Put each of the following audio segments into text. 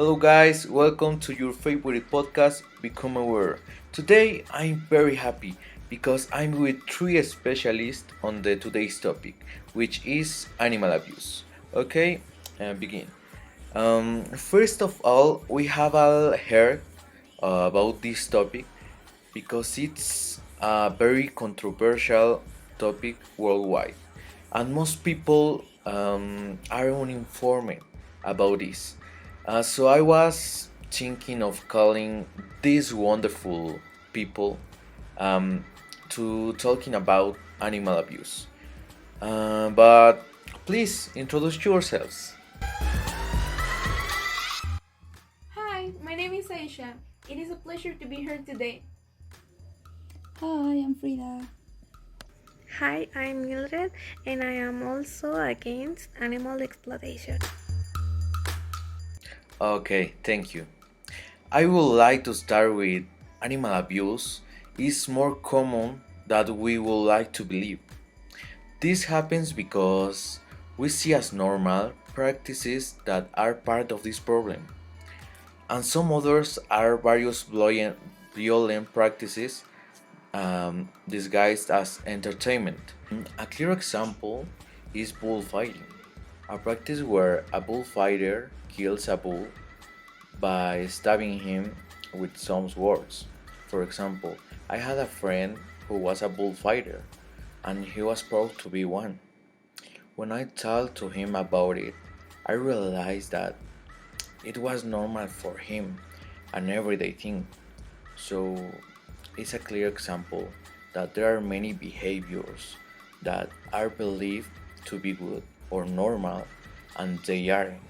Hello, guys, welcome to your favorite podcast, Become Aware. Today, I'm very happy because I'm with three specialists on the today's topic, which is animal abuse. Okay, begin. First of all, we have all heard about this topic because it's a very controversial topic worldwide, and most people are uninformed about this. So I was thinking of calling these wonderful people um, to talking about animal abuse. But please introduce yourselves. Hi, my name is Aisha. It is a pleasure to be here today. Hi, I'm Frida. Hi, I'm Mildred, and I am also against animal exploitation. Okay, thank you. I would like to start with animal abuse is more common than we would like to believe. This happens because we see as normal practices that are part of this problem, and some others are various violent practices disguised as entertainment. A clear example is bullfighting, a practice where a bullfighter kills a bull by stabbing him with some swords. For example, I had a friend who was a bullfighter and he was proud to be one. When I talked to him about it, I realized that it was normal for him, an everyday thing. So it's a clear example that there are many behaviors that are believed to be good or normal and they aren't.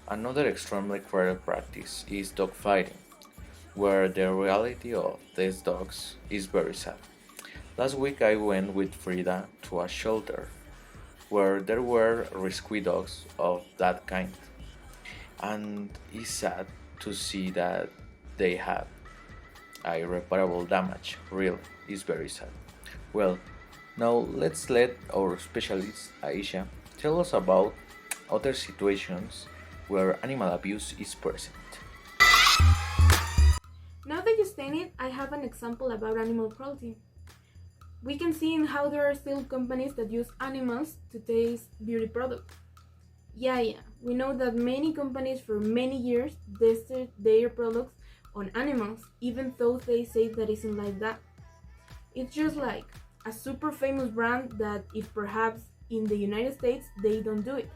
Another extremely cruel practice is dogfighting, where the reality of these dogs is very sad. Last week I went with Frida to a shelter where there were rescue dogs of that kind, and it's sad to see that they had irreparable damage. Really, it's very sad. Well, now let's let our specialist Aisha tell us about other situations where animal abuse is present. Now that you state it, I have an example about animal cruelty. We can see in how there are still companies that use animals to taste beauty products. Yeah, we know that many companies for many years tested their products on animals, even though they say that isn't like that. It's just like a super famous brand that if perhaps in the United States they don't do it,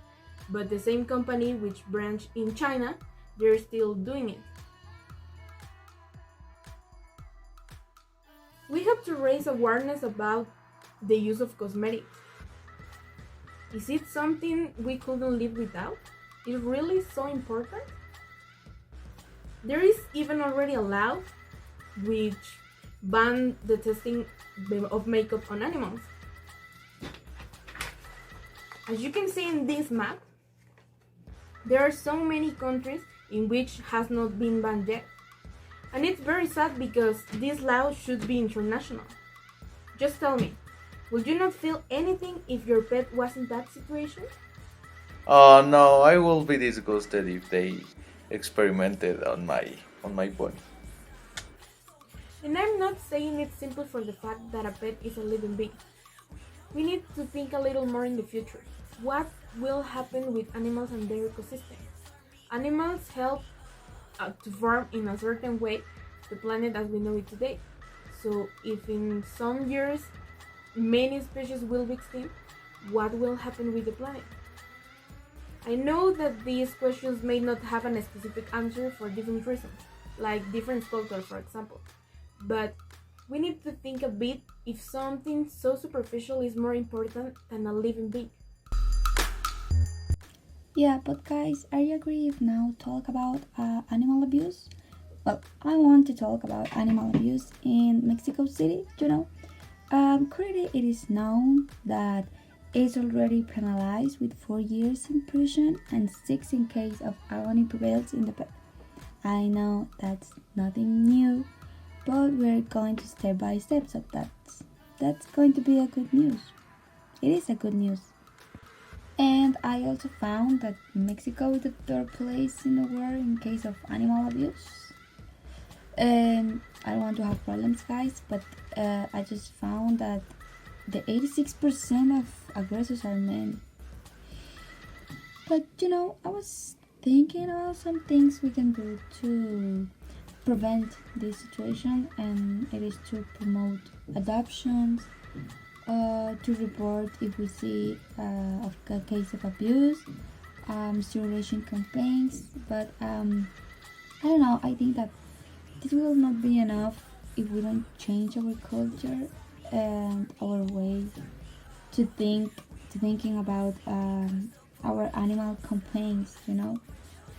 but the same company which branch in China, they're still doing it. We have to raise awareness about the use of cosmetics. Is it something we couldn't live without? Is it really so important? There is even already a law which ban the testing of makeup on animals. As you can see in this map, there are so many countries in which has not been banned yet. And it's very sad because this law should be international. Just tell me, would you not feel anything if your pet was in that situation? Oh no, I will be disgusted if they experimented on my pony. And I'm not saying it's simple for the fact that a pet is a living being. We need to think a little more in the future. What will happen with animals and their ecosystem? Animals help to form in a certain way the planet as we know it today. So if in some years many species will be extinct, what will happen with the planet? I know that these questions may not have a specific answer for different reasons, like different cultures for example, but we need to think a bit if something so superficial is more important than a living being. Yeah, but guys, are you agree if now talk about animal abuse? Well, I want to talk about animal abuse in Mexico City. Currently it is known that it's already penalized with 4 years in prison and 6 in case of agony prevails in the pet. I know that's nothing new, but we're going to step by step, so that's going to be a good news. It is a good news. And I also found that Mexico is the third place in the world in case of animal abuse. I don't want to have problems, guys, but I just found that the 86% of aggressors are men. But I was thinking about some things we can do to prevent this situation, and it is to promote adoptions, to report if we see a case of abuse, sterilization campaigns. But I don't know. I think that this will not be enough if we don't change our culture and our way to thinking about our animal complaints.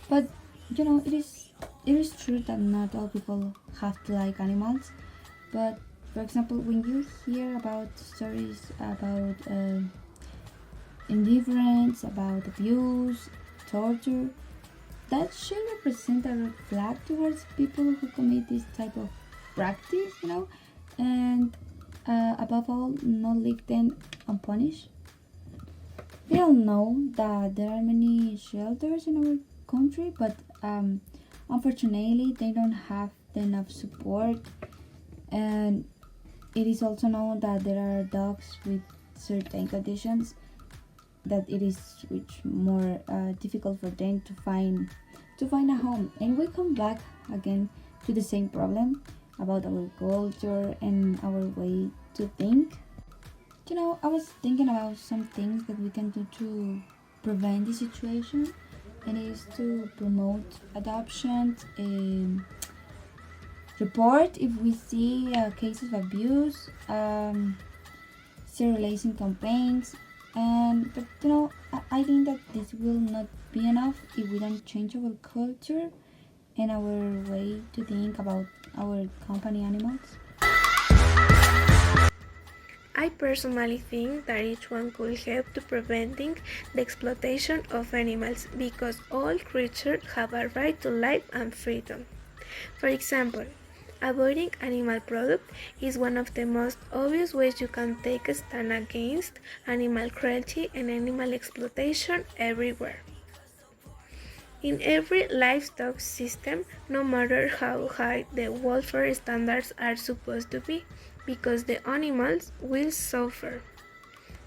But it is true that not all people have to like animals. But for example, when you hear about stories about indifference, about abuse, torture, that should represent a red flag towards people who commit this type of practice, and above all, not leave them unpunished. We all know that there are many shelters in our country, but unfortunately, they don't have enough support, and it is also known that there are dogs with certain conditions that it is which more difficult for them to find a home. And we come back again to the same problem about our culture and our way to think. I was thinking about some things that we can do to prevent the situation, and it is to promote adoptions, report if we see cases of abuse, sterilizing campaigns, and but I think that this will not be enough if we don't change our culture and our way to think about our company animals. I personally think that each one could help to preventing the exploitation of animals because all creatures have a right to life and freedom. For example, avoiding animal products is one of the most obvious ways you can take a stand against animal cruelty and animal exploitation everywhere. In every livestock system, no matter how high the welfare standards are supposed to be, because the animals will suffer.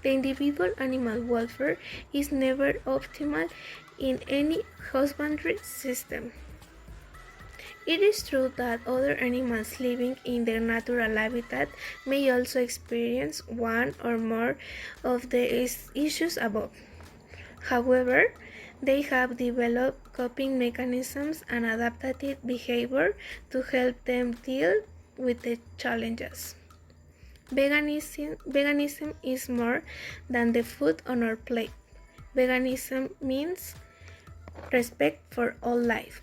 The individual animal welfare is never optimal in any husbandry system. It is true that other animals living in their natural habitat may also experience one or more of the issues above. However, they have developed coping mechanisms and adaptive behavior to help them deal with the challenges. Veganism is more than the food on our plate. Veganism means respect for all life.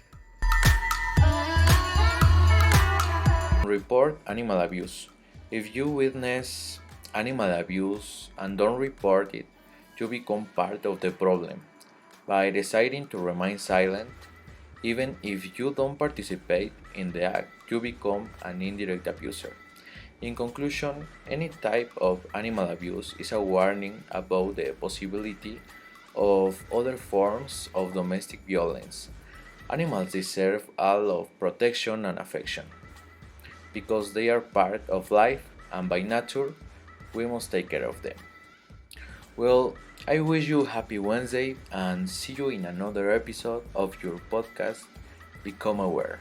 Report animal abuse. If you witness animal abuse and don't report it, you become part of the problem. By deciding to remain silent, even if you don't participate in the act, you become an indirect abuser. In conclusion, any type of animal abuse is a warning about the possibility of other forms of domestic violence. Animals deserve all of protection and affection because they are part of life and by nature we must take care of them. Well, I wish you a happy Wednesday and see you in another episode of your podcast Become Aware.